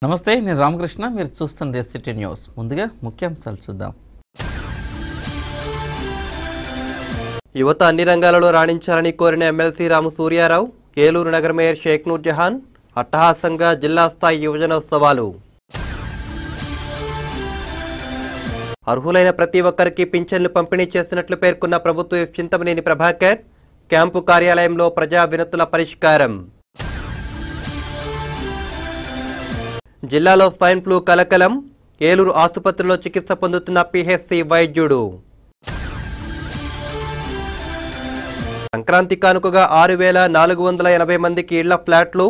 నమస్తే, నేను రామకృష్ణ. మీరు చూస్తున్న సిటీ న్యూస్. ముందుగా ముఖ్యాంశాలు చూద్దాం. యువత అన్ని రంగాలలో రాణించాలని కోరిన ఎమ్మెల్సీ రాము సూర్యారావు, ఏలూరు నగర మేయర్ షేక్ నూర్ జహాన్ అట్టహాసంగా జిల్లా స్థాయి యువజనోత్సవాలు. అర్హులైన ప్రతి ఒక్కరికి పింఛన్లు పంపిణీ చేసినట్లు పేర్కొన్న ప్రభుత్వ చింతమనేని ప్రభాకర్, క్యాంపు కార్యాలయంలో ప్రజా వినతుల పరిష్కారం. జిల్లాలో స్వైన్ ఫ్లూ కలకలం, ఏలూరు ఆసుపత్రిలో చికిత్స పొందుతున్న పిహెచ్సి వైద్యుడు. సంక్రాంతి కానుకగా 6,480 మందికి ఇళ్ల ఫ్లాట్లు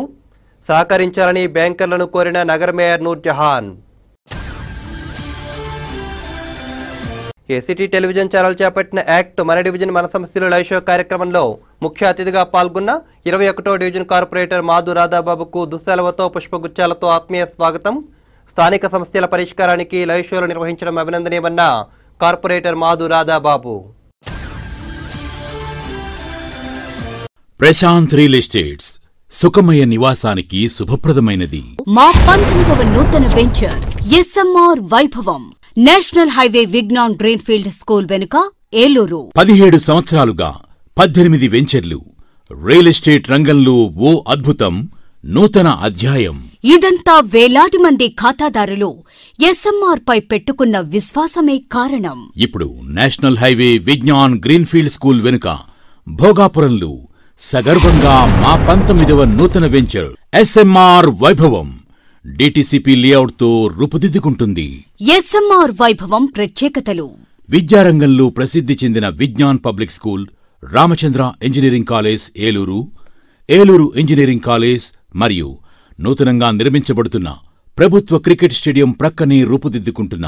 సహకరించాలని బ్యాంకర్లను కోరిన నగర mayor Noor Jahan. ACT television channel చేపట్టిన యాక్ట్ మన డివిజన్ మన సమస్యలు లైవ్ షో కార్యక్రమంలో ముఖ్య అతిథిగా పాల్గొన్న 21వ డివిజన్ కార్పొరేటర్ మాధు రాధాబాబుకు దుస్సెలవతో పుష్పగుచ్చాలతో ఆత్మీయ స్వాగతం. స్థానిక సమస్యల పరిష్కారానికి లైవ్ షోలు నిర్వహించడం అభినందనీయమన్న corporator Madhu Radhababu. Prashant real estates సుఖమయ నివాసానికి శుభప్రదమైనది. మా 19వ నూతన venture SMR Vaibhavam, national highway Vignan greenfield school వెనుక, ఏలూరు. 17 సంవత్సరాలుగా 18 వెంచర్లు. రియల్ ఎస్టేట్ రంగంలో ఓ అద్భుతం, నూతన అధ్యాయం. ఇదంతా వేలాది మంది ఖాతాదారులు ఎస్ఎంఆర్ పై పెట్టుకున్న విశ్వాసమే కారణం. ఇప్పుడు national highway Vignan greenfield school వెనుక భోగాపురంలో సగర్వంగా మా 19వ నూతన venture SMR Vaibhavam DTCP layout తో రూపుదిద్దుకుంటుంది. ఎస్ఎంఆర్ వైభవం ప్రత్యేకతలు: విద్యారంగంలో ప్రసిద్ధి చెందిన Vignan public school, Ramachandra engineering college Eluru, Eluru engineering college మరియు నూతనంగా నిర్మించబడుతున్న ప్రభుత్వ క్రికెట్ స్టేడియం ప్రక్కనే రూపుదిద్దుకుంటున్న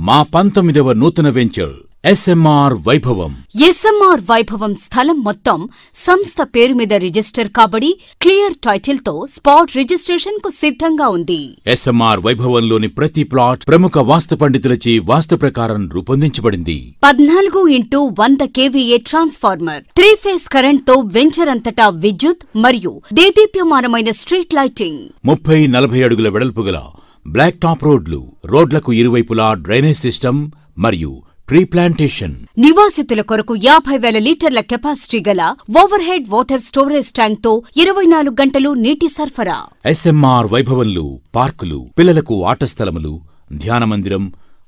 మా 19వ నూతన వెంచర్ ఎస్ఎంఆర్ వైభవం. ఎస్ఎంఆర్ వైభవం స్థలం మొత్తం సంస్థ పేరు మీద రిజిస్టర్ కాబడి క్లియర్ టైటిల్ తో స్పాట్ రిజిస్ట్రేషన్ కు సిద్ధంగా ఉంది. ఎస్ఎంఆర్ వైభవంలోని ప్రతి ప్లాట్ ప్రముఖ వాస్తు పండితులచే వాస్తు ప్రకారం రూపొందించబడింది. 14x100 kVA transformer, 3 phase current తో వెంచర్ అంతటా విద్యుత్ మరియు దేదీప్యమానమైన స్ట్రీట్ లైటింగ్. 30-40 అడుగుల వెడల్పు గల బ్లాక్ టాప్ రోడ్లు, రోడ్లకు ఇరువైపులా డ్రైనేజ్ సిస్టమ్ మరియు ట్రీ ప్లాంటేషన్. నివాసితుల కొరకు 50,000 లీటర్ల కెపాసిటీ గల over head water storage tank తో 24 గంటలు నీటి సరఫరా. ఎస్ఎంఆర్ వైభవంలో పార్కులు, పిల్లలకు ఆట స్థలములు, ధ్యాన మందిరం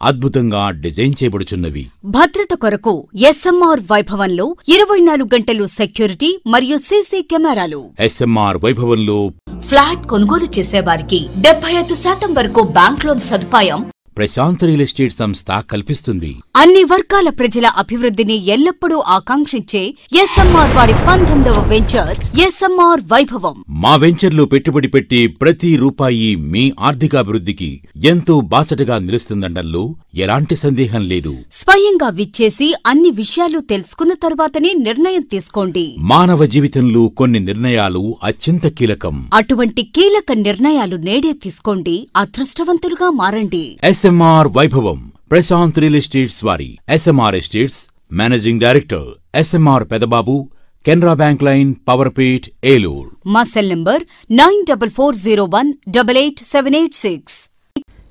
అద్భుతంగా డిజైన్ చేయబడుచున్నవి. భద్రత కొరకు ఎస్ఎంఆర్ వైభవంలో 24 గంటలు సెక్యూరిటీ మరియు సీసీ కెమెరాలు. ఎస్ఎంఆర్ వైభవంలో ఫ్లాట్ కొనుగోలు చేసేవారికి 75% వరకు బ్యాంక్ లోన్ సదుపాయం ప్రశాంత్ రియల్ ఎస్టేట్ సంస్థ కల్పిస్తుంది. అన్ని వర్గాల ప్రజల అభివృద్ధిని ఎల్లప్పుడూ ఆకాంక్షించే ఎస్ఎంఆర్ వారి 19వ వెంచర్ ఎస్ఎంఆర్ వైభవం. మా వెంచర్లో పెట్టుబడి పెట్టి ప్రతి రూపాయి మీ ఆర్థికాభివృద్ధికి ఎంతో బాసటగా నిలుస్తుందనడంలో ఎలాంటి సందేహం లేదు. స్వయంగా విచ్చేసి అన్ని విషయాలు తెలుసుకున్న తర్వాతనే నిర్ణయం తీసుకోండి. మానవ జీవితంలో కొన్ని నిర్ణయాలు అత్యంత కీలకం. అటువంటి కీలక నిర్ణయాలు నేడే తీసుకోండి. అదృష్టవంతులుగా మారండి. ఎస్ఎంఆర్ వైభవం, ప్రశాంత్ రియల్ ఎస్టేట్స్ వారి. SMR estates managing director SMR Pedababu, Canara bank line, Powerpet, Eluru. మా సెల్ నంబర్ 9440188786.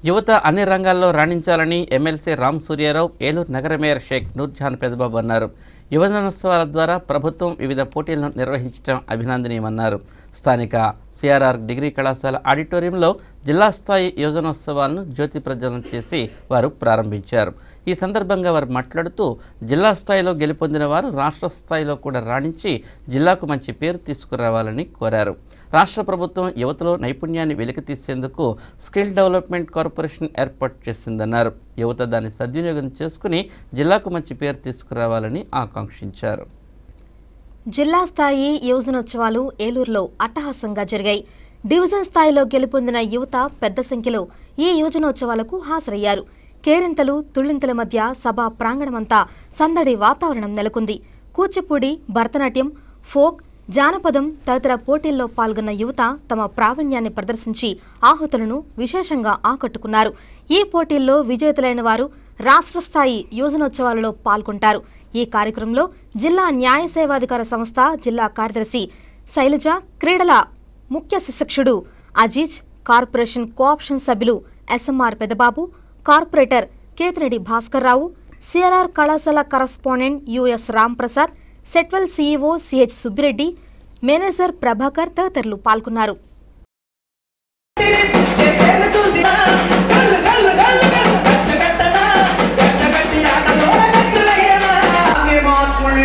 యువత అన్ని రంగాల్లో రాణించాలని ఎమ్మెల్సీ రామ్ సూర్యారావు, ఏలూరు నగర మేయర్ షేక్ నూర్ జహాన్ పెదబాబు అన్నారు. యువజనోత్సవాల ద్వారా ప్రభుత్వం వివిధ పోటీలను నిర్వహించడం అభినందనీయమన్నారు. స్థానిక సిఆర్ఆర్ డిగ్రీ కళాశాల ఆడిటోరియంలో జిల్లా స్థాయి యువజనోత్సవాలను జ్యోతి ప్రజ్వలన చేసి వారు ప్రారంభించారు. ఈ సందర్భంగా వారు మాట్లాడుతూ జిల్లా స్థాయిలో గెలుపొందిన వారు రాష్ట్ర స్థాయిలో కూడా రాణించి జిల్లాకు మంచి పేరు తీసుకురావాలని కోరారు. రాష్ట్ర ప్రభుత్వం యువతలో నైపుణ్యాన్ని వెలికితీసేందుకు స్కిల్ డెవలప్మెంట్ కార్పొరేషన్ ఏర్పాటు చేసిందన్నారు. యువత దాన్ని సద్వినియోగం చేసుకుని జిల్లాకు మంచి పేరు తీసుకురావాలని ఆకాంక్షించారు. జిల్లా స్థాయి యువజనోత్సవాలు ఏలూరులో అట్టహాసంగా జరిగాయి. డివిజన్ స్థాయిలో గెలుపొందిన యువత పెద్ద సంఖ్యలో ఈ యువజనోత్సవాలకు హాజరయ్యారు. కేరింతలు, తుళ్లింతల మధ్య సభా ప్రాంగణమంతా సందడి వాతావరణం నెలకొంది. కూచిపూడి, భరతనాట్యం, ఫోక్, జానపదం తదితర పోటీల్లో పాల్గొన్న యువత తమ ప్రావీణ్యాన్ని ప్రదర్శించి ఆహుతులను విశేషంగా ఆకట్టుకున్నారు. ఈ పోటీల్లో విజేతలైన వారు రాష్ట్ర స్థాయి యువజనోత్సవాలలో పాల్గొంటారు. ఈ కార్యక్రమంలో జిల్లా న్యాయ సేవాధికార సంస్థ జిల్లా కార్యదర్శి శైలజ, క్రీడల ముఖ్య శిక్షకుడు అజీజ్, కార్పొరేషన్ కోఆప్షన్ సభ్యులు SMR Pedababu, corporator Kethireddy Bhaskar Rao, CRR కళాశాల correspondent US Ramprasad, Setwell CEO CH Subbireddy, manager Prabhakar తదితరులు పాల్గొన్నారు.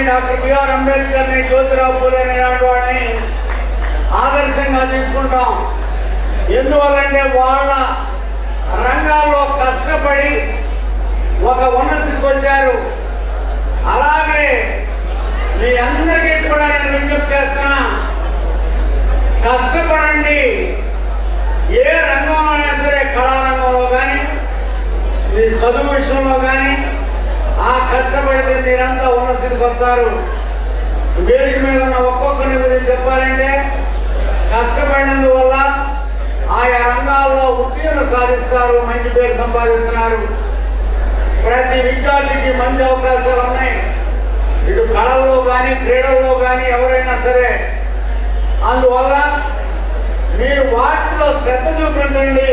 డాక్టర్ బిఆర్ అంబేద్కర్ ని, జ్యోతిరావు పూలే లాంటి వాడిని ఆదర్శంగా తీసుకుంటాం. ఎందువల్లంటే వాళ్ళ రంగాల్లో కష్టపడి ఒక ఉన్నతికి వచ్చారు. అలాగే మీ అందరికీ కూడా నేను విజ్ఞప్తి చేస్తున్నా, కష్టపడండి. ఏ రంగంలో అయినా సరే, కళారంగంలో కానీ మీ చదువు విషయంలో కానీ ఆ కష్టపడితే మీరంతా ఉన్నతికి వస్తారు. వేదిక మీద ఉన్న ఒక్కొక్కరి గురించి చెప్పాలంటే కష్టపడినందువల్ల ఆయా రంగాల్లో ఉత్తీర్ణ సాధిస్తారు, మంచి పేరు సంపాదిస్తున్నారు. ప్రతి విద్యార్థికి మంచి అవకాశాలు ఉన్నాయి, ఇటు కళల్లో కానీ క్రీడల్లో కానీ ఎవరైనా సరే. అందువల్ల మీరు వాటిలో శ్రద్ధ చూపించండి.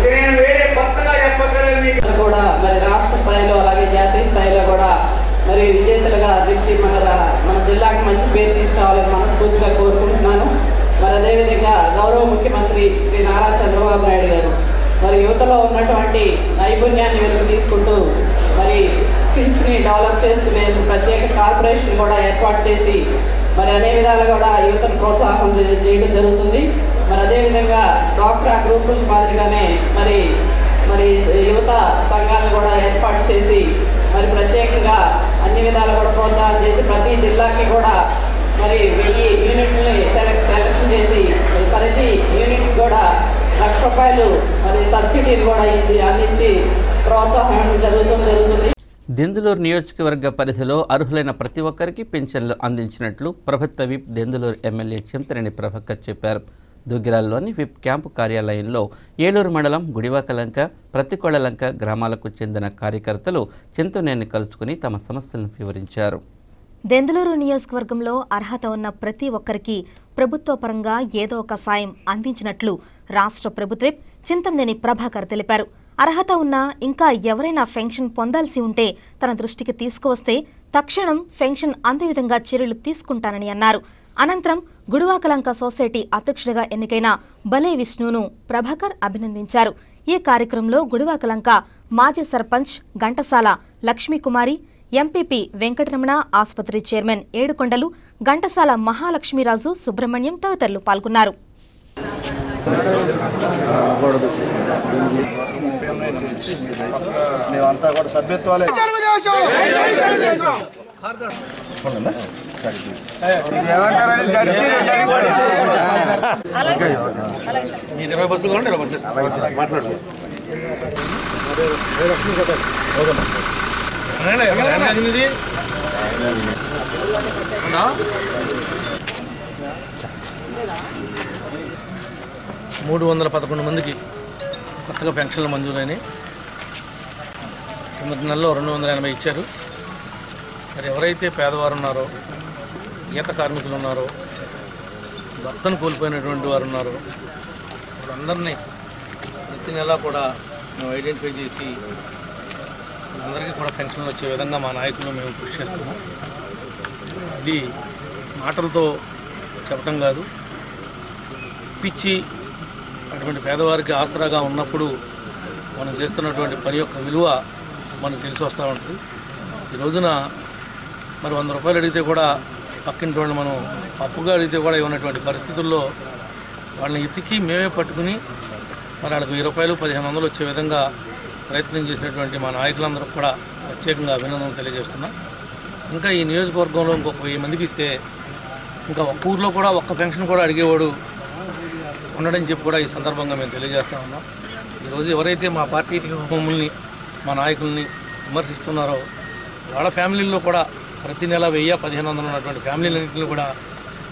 నేను వేరే కొత్తగా చెప్పగలను మీకు కూడా మరి రాష్ట్ర స్థాయిలో అలాగే జాతీయ స్థాయిలో కూడా మరి విజేతలుగా అందించి మన జిల్లాకి మంచి పేరు తీసుకురావాలని మనస్ఫూర్తిగా కోరుకుంటున్నాను. మరి అదేవిధంగా గౌరవ ముఖ్యమంత్రి శ్రీ నారా చంద్రబాబు నాయుడు గారు మరి యువతలో ఉన్నటువంటి నైపుణ్యాన్ని వెలుగు తీసుకుంటూ మరి స్కిల్స్ని డెవలప్ చేసుకునేందుకు ప్రత్యేక కార్పొరేషన్ కూడా ఏర్పాటు చేసి మరి అనే విధాలు కూడా యువతను ప్రోత్సాహం చేయడం జరుగుతుంది. మరి అదేవిధంగా డ్వాక్రా గ్రూపుల మాదిరిగానే మరి మరి యువత సంఘాలను కూడా ఏర్పాటు చేసి మరి ప్రత్యేకంగా అన్ని విధాలు కూడా ప్రోత్సాహం చేసి ప్రతి జిల్లాకి కూడా మరి 1000 యూనిట్లని సెలెక్షన్ చేసి ప్రతి యూనిట్కి కూడా ₹1,00,000 మరి సబ్సిడీని కూడా అందించి ప్రోత్సాహం జరుగుతుంది. దెందులూరు నియోజకవర్గ పరిధిలో అర్హులైన ప్రతి ఒక్కరికి పింఛన్లు అందించినట్లు ప్రభుత్వ విప్ దెందులూరు ఎమ్మెల్యే చింతనేని ప్రభాకర్ చెప్పారు. దుగ్గిరాల్లోని విప్ క్యాంపు కార్యాలయంలో ఏలూరు మండలం గుడివాకలంక, ప్రతికొళ్లలంక గ్రామాలకు చెందిన కార్యకర్తలు చింతనేని కలుసుకుని తమ సమస్యలను వివరించారు. దెందులూరు నియోజకవర్గంలో అర్హత ఉన్న ప్రతి ఒక్కరికి ప్రభుత్వ పరంగా ఏదో ఒక సాయం అందించినట్లు రాష్ట్ర ప్రభుత్వ విప్ చింతనేని ప్రభాకర్ తెలిపారు. అర్హత ఉన్న ఇంకా ఎవరైనా పెన్షన్ పొందాల్సి ఉంటే తన దృష్టికి తీసుకువస్తే తక్షణం పెన్షన్ అందే విధంగా చర్యలు తీసుకుంటానని అన్నారు. అనంతరం గుడివాకలంక సొసైటీ అధ్యక్షుడిగా ఎన్నికైన బలే విష్ణును ప్రభాకర్ అభినందించారు. ఈ కార్యక్రమంలో గుడివాకలంక మాజీ సర్పంచ్ ఘంటసాల లక్ష్మీకుమారి, ఎంపీపీ వెంకటరమణ, ఆసుపత్రి చైర్మన్ ఏడుకొండలు, ఘంటసాల మహాలక్ష్మీరాజు, సుబ్రహ్మణ్యం తదితరులు పాల్గొన్నారు. మేమంతా కూడా సభ్యత్వాలే. $311 మందికి కొత్తగా పెన్షన్లు మంజూరైనాయి. కిందటి నెలలో 280 ఇచ్చారు. మరి ఎవరైతే పేదవారు ఉన్నారో, గీత కార్మికులు ఉన్నారో, భర్తను కోల్పోయినటువంటి వారు ఉన్నారో వాళ్ళందరినీ ప్రతి నెల కూడా మేము ఐడెంటిఫై చేసి అందరికీ కూడా పెన్షన్లు వచ్చే విధంగా మా నాయకులు మేము కృషి చేస్తున్నాం. ఇది మాటలతో చెప్పడం కాదు, పిచ్చి అటువంటి పేదవారికి ఆసరాగా ఉన్నప్పుడు మనం చేస్తున్నటువంటి పని యొక్క విలువ మనకు తెలిసి వస్తూ ఉంటుంది. ఈ రోజున మరి ₹100 అడిగితే కూడా పక్కింటి వాళ్ళు మనం అప్పుగా అడిగితే కూడా ఇవ్వనటువంటి పరిస్థితుల్లో వాళ్ళని ఎత్తికి మేమే పట్టుకుని మరి వాళ్ళకి ₹1000, ₹1500 వచ్చే విధంగా ప్రయత్నం చేసినటువంటి మా నాయకులందరూ కూడా ప్రత్యేకంగా అభినందనలు తెలియజేస్తున్నాం. ఇంకా ఈ నియోజకవర్గంలో ఇంకొక 1000 మందికి ఇస్తే ఇంకా ఒక్క ఊర్లో కూడా ఒక్క పెన్షన్ కూడా అడిగేవాడు ఉండడని చెప్పి కూడా ఈ సందర్భంగా మేము తెలియజేస్తూ ఉన్నాం. ఈరోజు ఎవరైతే మా పార్టీ మమ్మల్ని, మా నాయకుల్ని విమర్శిస్తున్నారో వాళ్ళ ఫ్యామిలీల్లో కూడా ప్రతి నెల 1000-1500 ఉన్నటువంటి ఫ్యామిలీలన్నింటినీ కూడా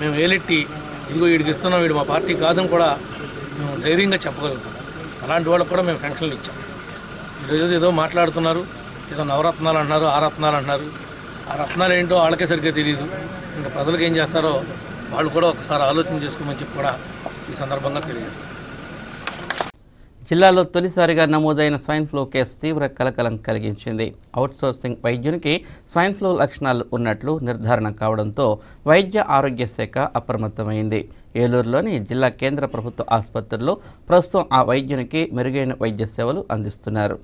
మేము ఏలెట్టి ఇదిగో వీడికి ఇస్తున్నాం, వీడు మా పార్టీ కాదని కూడా మేము ధైర్యంగా చెప్పగలుగుతాం. అలాంటి వాళ్ళకు కూడా మేము పెన్షన్లు ఇచ్చాం. ఈరోజు ఏదో మాట్లాడుతున్నారు, ఏదో నవరత్నాలు అంటున్నారు, ఆ రత్నాలు అంటున్నారు. ఆ రత్నాలు ఏంటో వాళ్ళకే సరిగ్గా తెలియదు. ఇంకా ప్రజలకు ఏం చేస్తారో వాళ్ళు కూడా ఒకసారి ఆలోచన చేసుకోమని చెప్పి కూడా ఈ సందర్భంగా తెలియజేస్తాం. జిల్లాలో తొలిసారిగా నమోదైన స్వైన్ ఫ్లూ కేసు తీవ్ర కలకలం కలిగించింది. అవుట్సోర్సింగ్ వైద్యునికి స్వైన్ ఫ్లూ లక్షణాలు ఉన్నట్లు నిర్ధారణ కావడంతో వైద్య ఆరోగ్య శాఖ అప్రమత్తమైంది. ఏలూరులోని జిల్లా కేంద్ర ప్రభుత్వ ఆసుపత్రుల్లో ప్రస్తుతం ఆ వైద్యునికి మెరుగైన వైద్య సేవలు అందిస్తున్నారు.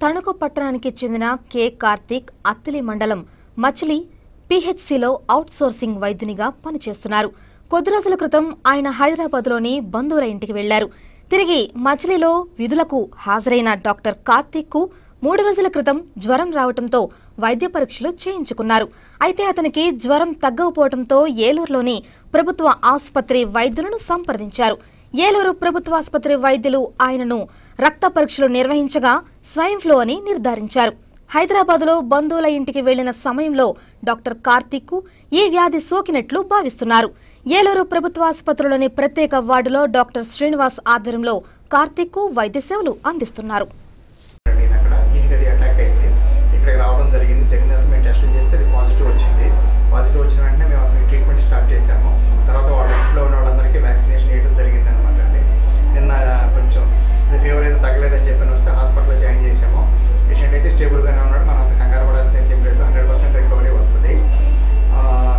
తణుకు పట్టణానికి చెందిన కె కార్తీక్ అత్తిలి మండలం మచిలి పిహెచ్సిలో అవుట్సోర్సింగ్ వైద్యునిగా పనిచేస్తున్నారు. కొద్ది రోజుల క్రితం ఆయన హైదరాబాద్లోని బంధువుల ఇంటికి వెళ్లారు. తిరిగి మచిలిలో విధులకు హాజరైన డాక్టర్ కార్తీక్కు 3 రోజుల క్రితం జ్వరం రావడంతో వైద్య పరీక్షలు చేయించుకున్నారు. అయితే అతనికి జ్వరం తగ్గకపోవడంతో ఏలూరులోని ప్రభుత్వ ఆసుపత్రి వైద్యులను సంప్రదించారు. ఏలూరు ప్రభుత్వ ఆసుపత్రి వైద్యులు ఆయనను రక్త పరీక్షలు నిర్వహించగా స్వైన్ ఫ్లూ అని నిర్ధారించారు. హైదరాబాద్లో బంధువుల ఇంటికి వెళ్లిన సమయంలో డాక్టర్ కార్తీక్కు ఈ వ్యాధి సోకినట్లు భావిస్తున్నారు. ఏలూరు ప్రభుత్వ ఆసుపత్రిలోని ప్రత్యేక వార్డులో డాక్టర్ శ్రీనివాస్ ఆధ్వర్యంలో కార్తీక్కు వైద్య సేవలు అందిస్తున్నారు. స్టేబుల్గానే ఉన్నాడు. మనం అంత కంగారు పడాల్సిన ఏం లేదు. 100% రికవరీ వస్తుంది.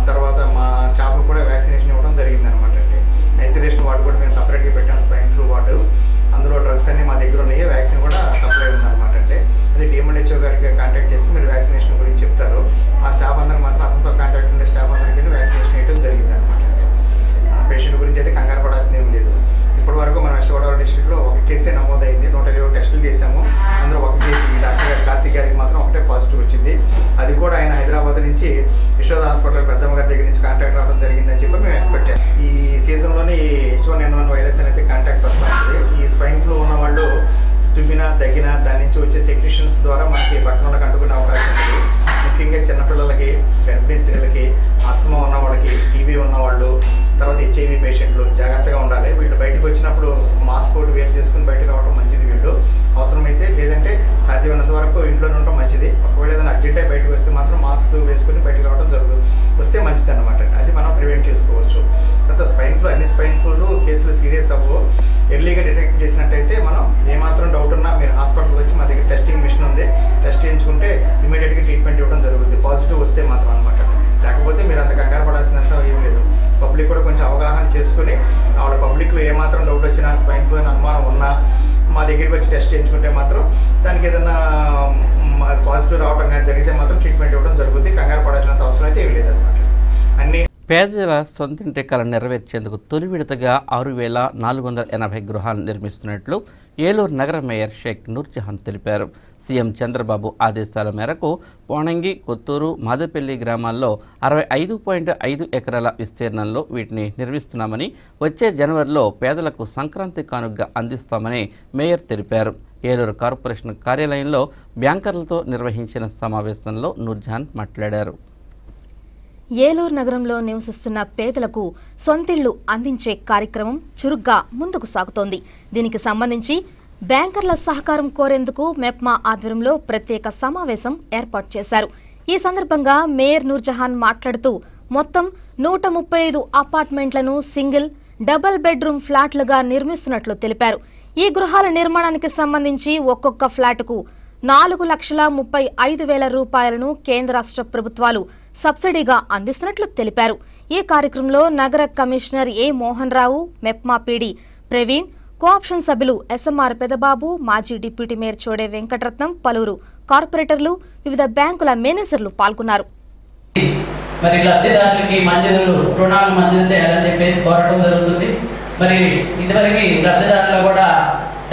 తర్వాత మా స్టాఫ్ కూడా వ్యాక్సినేషన్ ఇవ్వడం జరిగింది అనమాట అండి. ఐసోలేషన్ వార్డు కూడా మేము సపరేట్గా పెట్టాం, స్వైన్ ఫ్లూ వార్డు. అందులో డ్రగ్స్ అన్ని మా దగ్గర ఉన్నాయి. వ్యాక్సిన్ కూడా సప్లై ఉందన్నమాట అంటే అది డిఎంఎల్హెచ్ఓ గారికి కాంటాక్ట్ చేస్తే మీరు వ్యాక్సినేషన్ గురించి చెప్తారు. ఆ స్టాఫ్ అందరికి మాత్రం అతనితో కాంటాక్ట్ ఉండే స్టాఫ్ అందరికీ వ్యాక్సినేషన్ వేయడం జరిగింది అనమాట అండి. పేషెంట్ గురించి అయితే కంగారు పడాల్సిన ఏం లేదు. ఇప్పటి వరకు మన వెస్ట్ గోదావరి డిస్ట్రిక్ట్లో ఒక కేసే నమోదైంది. 120 టెస్టులు చేశాము. అందులో ఒక కేసు ఈ డాక్టర్ గారు కార్తీక్ గారికి మాత్రం ఒకటే పాజిటివ్ వచ్చింది. అది కూడా ఆయన హైదరాబాద్ నుంచి యశోద హాస్పిటల్ పెద్దమ్మ గారి దగ్గర నుంచి కాంటాక్ట్ రావడం జరిగిందని చెప్పి మేము ఎక్స్పెక్ట్ చేస్తాం. ఈ సీజన్లోనే H1N1 వైరస్ అనేది కాంటాక్ట్ వస్తుంది. ఈ స్వైన్ ఫ్లూ ఉన్న వాళ్ళు తుమ్మినా దగ్గినా దాని నుంచి వచ్చే సెక్రిషన్స్ ద్వారా మనకి పట్టణంలోకి అంటుకునే అవకాశం ఉంది. ముఖ్యంగా చిన్నపిల్లలకి, గర్భిణీ స్త్రీలకి, ఆస్తమా ఉన్న వాళ్ళకి, టీబీ ఉన్నవాళ్ళు, తర్వాత HIV పేషెంట్లు జాగ్రత్తగా ఉండాలి. వీళ్ళు బయటకు వచ్చినప్పుడు మాస్క్ ఒకటి వేరు చేసుకుని బయటకు రావడం మంచిది. వీళ్ళు అవసరమైతే లేదంటే సాధ్యమైనంత వరకు ఇంట్లోనే ఉండటం మంచిది. ఒకవేళ ఏదైనా అర్జెంట్ అయి బయటకు వస్తే మాత్రం మాస్క్ వేసుకుని బయటకు రావడం వస్తే మంచిది అనమాట. అది మనం ప్రివెంట్ చేసుకోవచ్చు. తర్వాత స్వైన్ ఫ్లూ, అన్ని స్వైన్ ఫ్లూలు కేసులు సీరియస్ అవ్వవు. ఎర్లీగా డిటెక్ట్ చేసినట్టయితే మనం ఏమాత్రం డౌట్ ఉన్నా మీరు హాస్పిటల్కి వచ్చి మా దగ్గర టెస్టింగ్ మిషన్ ఉంది, టెస్ట్ చేయించుకుంటే ఇమీడియట్గా ట్రీట్మెంట్ ఇవ్వడం జరుగుతుంది. పాజిటివ్ వస్తే మాత్రం అనమాట. లేకపోతే మీరు అంత కంగారు పడాల్సినంత ఏం లేదు. పబ్లిక్ కూడా కొంచెం అవగాహన చేసుకుని ఆవిడ పబ్లిక్లో ఏమాత్రం డౌట్ వచ్చినా స్వైన్ ఫ్లూ అని అనుమానం ఉన్నా మా దగ్గరికి వచ్చి టెస్ట్ చేయించుకుంటే మాత్రం దానికి ఏదైనా పాజిటివ్ రావడం కానీ జరిగితే మాత్రం ట్రీట్మెంట్ ఇవ్వడం జరుగుతుంది. కంగారు పడాల్సినంత అవసరం అయితే ఏం లేదనమాట. అన్ని పేదల సొంతింటి కల నెరవేర్చేందుకు తొలి విడతగా 6,480 గృహాలు నిర్మిస్తున్నట్లు ఏలూరు నగర మేయర్ షేక్ నూర్జహాన్ తెలిపారు. సీఎం చంద్రబాబు ఆదేశాల మేరకు పోణంగి, కొత్తూరు, మాదపల్లి గ్రామాల్లో 65.5 ఎకరాల విస్తీర్ణంలో వీటిని నిర్మిస్తున్నామని, వచ్చే జనవరిలో పేదలకు సంక్రాంతి కానుకగా అందిస్తామని మేయర్ తెలిపారు. ఏలూరు కార్పొరేషన్ కార్యాలయంలో బ్యాంకర్లతో నిర్వహించిన సమావేశంలో నూర్జహాన్ మాట్లాడారు. ఏలూరు నగరంలో నివసిస్తున్న పేదలకు సొంతిళ్లు అందించే కార్యక్రమం చురుగ్గా ముందుకు సాగుతోంది. దీనికి సంబంధించి బ్యాంకర్ల సహకారం కోరేందుకు మెప్మా ఆధ్వర్యంలో ప్రత్యేక సమావేశం ఏర్పాటు చేశారు. ఈ సందర్భంగా మేయర్ నూర్జహాన్ మాట్లాడుతూ మొత్తం 135 అపార్ట్మెంట్లను సింగిల్, డబుల్ బెడ్రూమ్ ఫ్లాట్లుగా నిర్మిస్తున్నట్లు తెలిపారు. ఈ గృహాల నిర్మాణానికి సంబంధించి ఒక్కొక్క ఫ్లాటుకు 4,35,000 రూపాయలను కేంద్ర రాష్ట్ర ప్రభుత్వాలు సబ్సిడీగా అందిస్తున్నట్లు తెలిపారు. ఈ కార్యక్రమంలో నగర కమిషనర్ ఏ మోహన్ రావు, మెప్మా పీడీ ప్రవీణ్, కోఆప్షన్ సభ్యులు SMR పెదబాబు, మాజీ డిప్యూటీ మేయర్ చోడే వెంకటరత్నం, పలువురు కార్పొరేటర్లు, వివిధ బ్యాంకుల మేనేజర్లు పాల్గొన్నారు. మరి లబ్ధిదారులకి రుణాలు మంజూరు చేయాలని చెప్పేసి కోరడం జరుగుతుంది. మరి ఇదివరకు లబ్ధిదారులు కూడా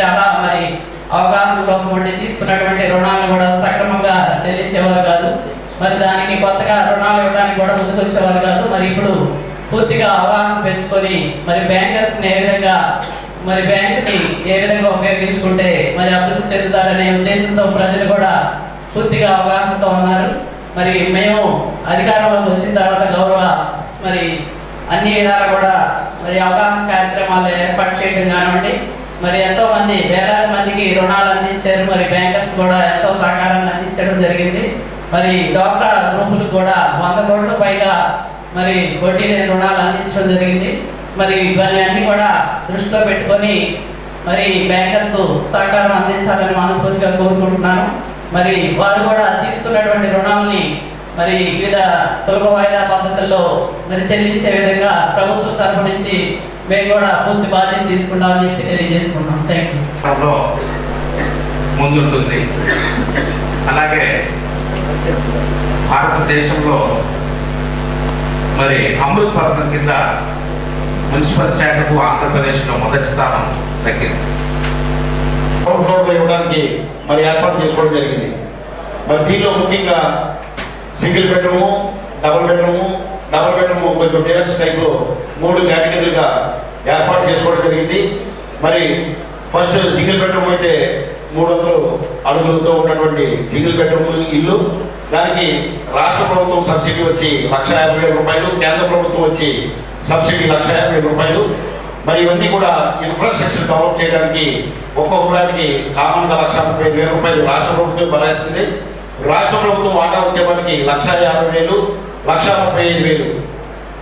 చాలా అవగాహన లోపం ఉండి తీసుకున్నటువంటి రుణాలను కూడా సక్రమంగా చెల్లించేవారు కాదు. మరి దానికి కొత్తగా రుణాలు ఇవ్వడానికి కూడా ముందుకు వచ్చేవారు కాదు. మరి ఇప్పుడు పూర్తిగా అవగాహన పెంచుకొని బ్యాంకర్స్ని ఏ విధంగా బ్యాంకుని ఏ విధంగా ఉపయోగించుకుంటే అభివృద్ధి చెందుతారనే ఉద్దేశంతో ప్రజలు కూడా పూర్తిగా అవగాహనతో ఉన్నారు. మేము అధికారంలోకి వచ్చిన తర్వాత గౌరవ అన్ని విధాలు కూడా అవగాహన కార్యక్రమాలు ఏర్పాటు చేయడం కానివ్వండి, ఎంతో మంది వేలాది మందికి రుణాలు అందించారు. బ్యాంకర్స్ కూడా ఎంతో సహకారాన్ని అందించడం జరిగింది. డోక్రా గ్రూపులకు కూడా 100 కోట్ల పైగా వడ్డీ లేని రుణాలు అందించడం జరిగింది. ఇవన్నీ కూడా దృష్టిలో పెట్టుకొని మరి బ్యాంకర్స్ సహకారం అందించాలని మనస్ఫూర్తిగా కోరుకుంటున్నాను. మరి వారు కూడా తీసుకున్నటువంటి రుణాలని మరి వివిధ సులభ వాయిదా పద్ధతుల్లో మరి చెల్లించే విధంగా ప్రభుత్వం తరఫు నుంచి మేము కూడా పూర్తి బాధ్యత తీసుకుంటామని చెప్పి తెలియజేసుకుంటాం. Thank you. ముందుంటుంది. అలాగే భారతదేశంలో మరి అమృత్ పథకం కింద మున్సిపల్ శాఖకు ఆంధ్రప్రదేశ్లో మొదటి స్థానం దక్కింది. గ్రౌండ్ ఫ్లోర్లో ఇవ్వడానికి మరి ఏర్పాటు చేసుకోవడం జరిగింది. మరి దీనిలో ముఖ్యంగా సింగిల్ బెడ్రూము, డబుల్ బెడ్రూము కొంచెం డీలక్స్ టైప్లో 3 కేటగిరీలుగా ఏర్పాటు చేసుకోవడం జరిగింది. మరి ఫస్ట్ సింగిల్ బెడ్రూమ్ అయితే 300 అడుగులతో ఉన్నటువంటి సింగిల్ బెడ్రూమ్ ఇల్లు, దానికి రాష్ట్ర ప్రభుత్వం సబ్సిడీ వచ్చి 1,50,000 రూపాయలు, కేంద్ర ప్రభుత్వం వచ్చి సబ్సిడీ 1,50,000 రూపాయలు. మరి ఇవన్నీ కూడా ఇన్ఫ్రాస్ట్రక్చర్ డెవలప్ చేయడానికి ఒక్కొక్క దానికి కామన్గా 1,30,000 రూపాయలు రాష్ట్ర ప్రభుత్వం భరాయిస్తుంది. రాష్ట్ర ప్రభుత్వం వాటా వచ్చేవాటికి 1,50,000, 1,35,000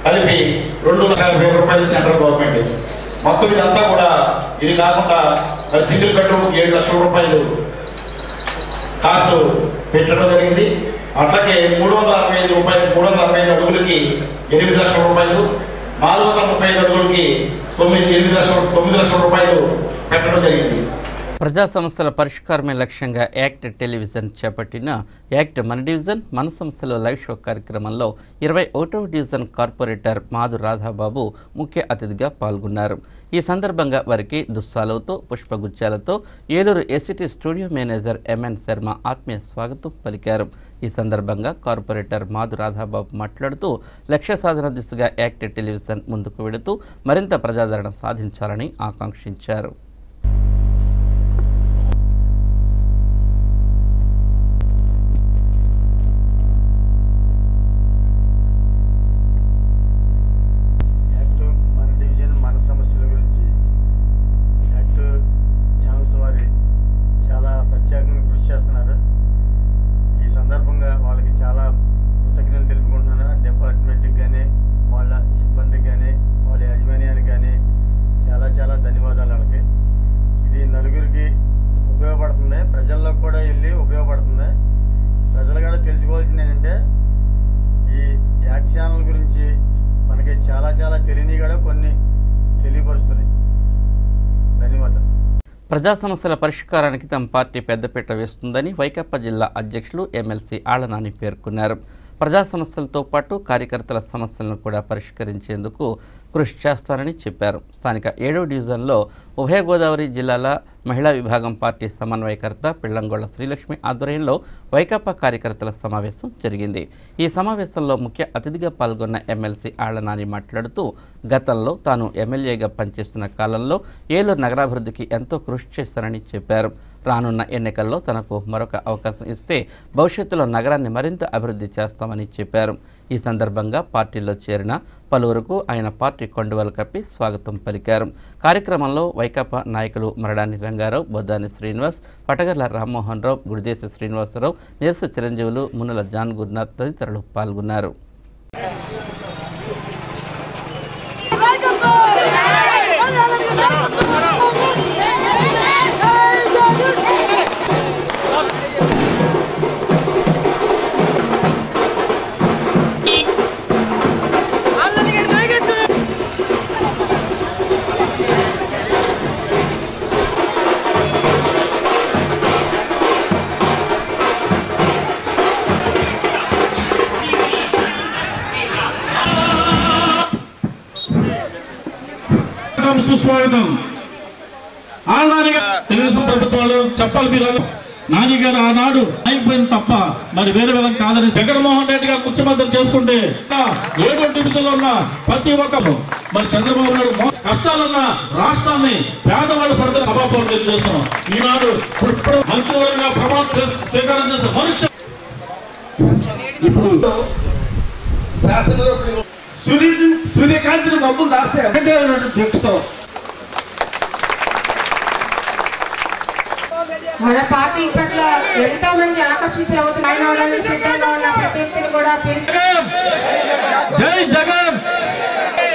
కలిపి 2,50,000 రూపాయలు సెంట్రల్ గవర్నమెంట్. మొత్తం ఇదంతా కూడా ఇది కాకుండా మరి సింగిల్ బెడ్రూమ్ 7 లక్షల రూపాయలు కాస్ట్ పెట్టడం జరిగింది. అట్లాగే 365 రూపాయలు 365 అడుగులకి 8 లక్షల రూపాయలు, 435 అడుగులకి 9 లక్షల రూపాయలు పెట్టడం జరిగింది. ప్రజా సమస్యల పరిష్కారమే లక్ష్యంగా యాక్ట్ టెలివిజన్ చేపట్టిన యాక్ట్ మన డివిజన్ మన సమస్యలో లైవ్ షో కార్యక్రమంలో 21వ డివిజన్ కార్పొరేటర్ మాధు రాధాబాబు ముఖ్య అతిథిగా పాల్గొన్నారు. ఈ సందర్భంగా వారికి దుస్సాలతో పుష్పగుచ్చాలతో Eluru ACT studio manager MN Sharma ఆత్మీయ స్వాగతం పలికారు. ఈ సందర్భంగా కార్పొరేటర్ మాధు రాధాబాబు మాట్లాడుతూ లక్ష్య సాధన దిశగా యాక్ట్ టెలివిజన్ ముందుకు వెళుతూ మరింత ప్రజాదరణ సాధించాలని ఆకాంక్షించారు. ప్రజా సమస్యల పరిష్కారానికి తమ పార్టీ పెద్దపీట వేస్తుందని వైకాపా జిల్లా అధ్యక్షులు ఎమ్మెల్సీ ఆళ్లనాని పేర్కొన్నారు. ప్రజా సమస్యలతో పాటు కార్యకర్తల సమస్యలను కూడా పరిష్కరించేందుకు కృషి చేస్తారని చెప్పారు. స్థానిక 7వ డివిజన్లో ఉభయ గోదావరి జిల్లాల మహిళా విభాగం పార్టీ సమన్వయకర్త పిల్లంగొళ్ల శ్రీలక్ష్మి ఆధ్వర్యంలో వైకాపా కార్యకర్తల సమావేశం జరిగింది. ఈ సమావేశంలో ముఖ్య అతిథిగా పాల్గొన్న ఎమ్మెల్సీ ఆళ్లనాని మాట్లాడుతూ గతంలో తాను ఎమ్మెల్యేగా పనిచేస్తున్న కాలంలో ఏలూరు నగరాభివృద్ధికి ఎంతో కృషి చేశారని చెప్పారు. రానున్న ఎన్నికల్లో తనకు మరొక అవకాశం ఇస్తే భవిష్యత్తులో నగరాన్ని మరింత అభివృద్ధి చేస్తామని చెప్పారు. ఈ సందర్భంగా పార్టీలో చేరిన పలువురుకు ఆయన పార్టీ కొండువలు కప్పి స్వాగతం పలికారు. కార్యక్రమంలో వైకాపా నాయకులు మరడాని రంగారావు, బొద్దాని శ్రీనివాస్, పటగర్ల రామ్మోహన్ రావు, గుడిదేశ శ్రీనివాసరావు, నీరస చిరంజీవులు, మున్నల జాన్ గురునాథ్ తదితరులు పాల్గొన్నారు. సుస్వాగతం. తెలుగుదేశం ప్రభుత్వాలు చెప్పాలి. మీరు నాని గారు ఆనాడు అయిపోయింది తప్ప మరి వేరే విధంగా కాదని జగన్మోహన్ రెడ్డి గారు ముఖ్యమంత్రి చేసుకుంటే 7వ డివిజన్లో ఉన్న ప్రతి ఒక్కరు మరి చంద్రబాబు నాయుడు కష్టాలున్న రాష్ట్రాన్ని పేదవాళ్ళు పడుతున్న సభాపూర్వం తెలియజేస్తున్నాం. ఈనాడు మంత్రివర్గంగా ప్రమాణ స్వీకారం చేసిన మనుష్య ఇప్పుడు శాసనలో సూర్యకాంతిని మబ్బులు దాస్తే దీక్షతో మన పార్టీ పట్ల ఎంతో మంది ఆకర్షితులవుతున్నారు. సిద్ధంగా ఉన్న ప్రతి ఒక్కరు కూడా జై జగన్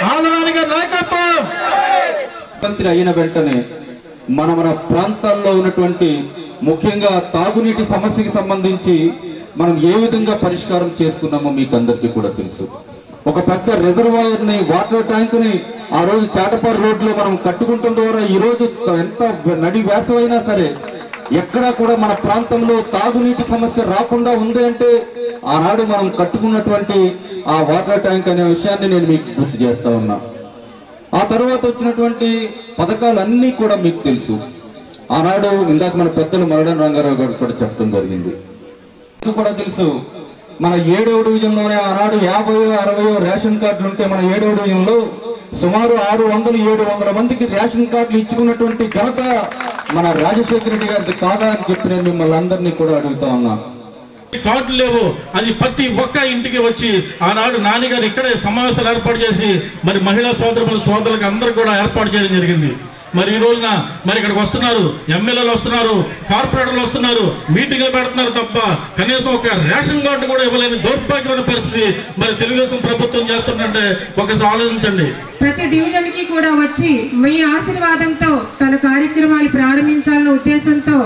ఆంధ్రానికి నాయకత్వం. మంత్రి అయిన వెంటనే మన ప్రాంతాల్లో ఉన్నటువంటి ముఖ్యంగా తాగునీటి సమస్యకి సంబంధించి మనం ఏ విధంగా పరిష్కారం చేసుకున్నామో మీకు అందరికీ కూడా తెలుసు. ఒక పెద్ద రిజర్వాయర్ ని, వాటర్ ట్యాంక్ ని ఆ రోజు చాటపార్ రోడ్ లో మనం కట్టుకుంటం ద్వారా ఈ రోజు ఎంత నడి వేసవైనా సరే ఎక్కడా కూడా మన ప్రాంతంలో తాగునీటి సమస్య రాకుండా ఉంది అంటే ఆనాడు మనం కట్టుకున్నటువంటి ఆ వాటర్ ట్యాంక్ అనే విషయాన్ని నేను మీకు గుర్తు చేస్తా ఉన్నా. ఆ తర్వాత వచ్చినటువంటి పథకాలన్నీ కూడా మీకు తెలుసు. ఆనాడు ఇందాక మన పెద్దలు మరడన్ రంగారావు గారు కూడా చెప్పడం జరిగింది. మీకు కూడా తెలుసు, మన 7వ డివిజన్లోనే ఆనాడు 50-60 రేషన్ కార్డులు ఉంటే మన 7వ డివిజన్లో సుమారు 600-700 మందికి రేషన్ కార్డులు ఇచ్చుకున్నటువంటి ఘనత మన రాజశేఖర రెడ్డి గారికి కాదా అని చెప్పి నేను మిమ్మల్ని అందరినీ కూడా అడుగుతా ఉన్నా. కార్డులు లేవు, అది ప్రతి ఒక్క ఇంటికి వచ్చి ఆనాడు నాన్నగారు ఇక్కడే సమావేశాలు ఏర్పాటు చేసి మరి మహిళా సోదరులకు అందరూ కూడా ఏర్పాటు చేయడం జరిగింది. మరి ఈ రోజున మరి ఇక్కడికి వస్తున్నారు, ఎమ్మెల్యేలు వస్తున్నారు, కార్పొరేటర్లు వస్తున్నారు, మీటింగ్లు పెడుతున్నారు తప్ప కనీసం ఒక రేషన్ కార్డు కూడా ఇవ్వలేని దౌర్భాగ్యమైన పరిస్థితి మరి తెలుగుదేశం ప్రభుత్వం చేస్తుందంటే ఒకసారి ఆలోచించండి. ప్రతి డివిజన్ కి కూడా వచ్చి మీ ఆశీర్వాదంతో తన కార్యక్రమాలు ప్రారంభించాలన్న ఉద్దేశంతో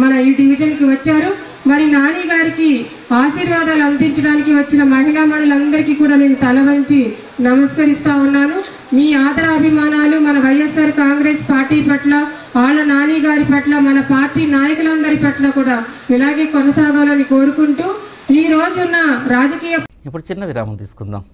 మన ఈ డివిజన్ కి వచ్చారు. మరి నాని గారికి ఆశీర్వాదాలు అందించడానికి వచ్చిన మహిళా మనులందరికీ కూడా నేను తల వంచి నమస్కరిస్తా ఉన్నాను. మీ ఆదరాభిమానాలు మన వైఎస్ఆర్ కాంగ్రెస్ పార్టీ పట్ల, వాళ్ళ నాని గారి పట్ల, మన పార్టీ నాయకులందరి పట్ల కూడా ఇలాగే కొనసాగాలని కోరుకుంటూ ఈ రోజున్న రాజకీయ ఇప్పుడు చిన్న విరామం తీసుకుందాం.